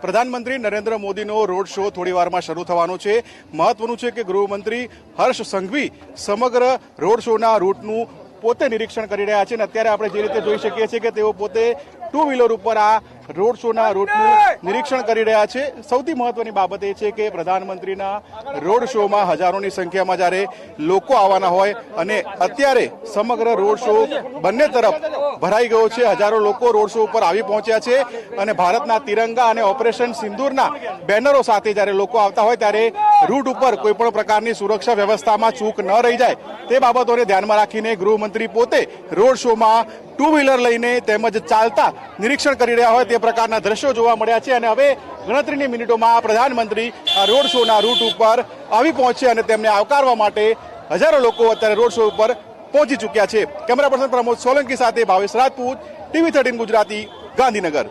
પ્રધાનમંત્રી નરેન્દ્ર મોદીનો road show થોડી વારમાં શરૂ થવાનો છે। મહત્વનું છે કે ગૃહમંત્રી હર્ષ સંઘવી સમગ્ર રોડ શોના રૂટનું પોતે નિરીક્ષણ કરી રહ્યા છે અને અત્યારે આપણે જે રીતે જોઈ શકીએ છીએ કે તેઓ પોતે ટુ વ્હીલર ઉપર આ રોડ શોના રૂટનું નિરીક્ષણ કરી રહ્યા છે। સૌથી મહત્વની બાબત એ છે કે પ્રધાનમંત્રીના રોડ શોમાં હજારોની સંખ્યામાં જ્યારે લોકો આવવાના હોય અને અત્યારે સમગ્ર રોડ શો બંને તરફ ભરાઈ ગયો છે। હજારો લોકો રોડ શો ઉપર આવી પહોંચ્યા છે અને ભારતના તિરંગા અને ઓપરેશન સિંદૂરના બેનરો સાથે જ્યારે લોકો આવતા હોય ત્યારે રૂટ ઉપર કોઈ પણ પ્રકારની સુરક્ષા વ્યવસ્થામાં ચૂક ન રહી જાય તે બાબતોને ધ્યાનમાં રાખીને ગૃહમંત્રી પોતે રોડ શોમાં ટુ વ્હીલર લઈને તેમજ ચાલતા નિરીક્ષણ કરી રહ્યા હોય તે પ્રકારના દ્રશ્યો જોવા મળ્યા છે અને હવે ગણતરીની મિનિટોમાં પ્રધાનમંત્રી આ રોડ શોના રૂટ ઉપર આવી પહોંચે અને તેમને આવકારવા માટે હજારો લોકો અત્યારે રોડ શો ઉપર પહોંચી ચૂક્યા છે। કેમેરા પર્સન પ્રમોદ સોલંકી સાથે ભાવેશ રાજપૂત, TV13 ગુજરાતી, ગાંધીનગર।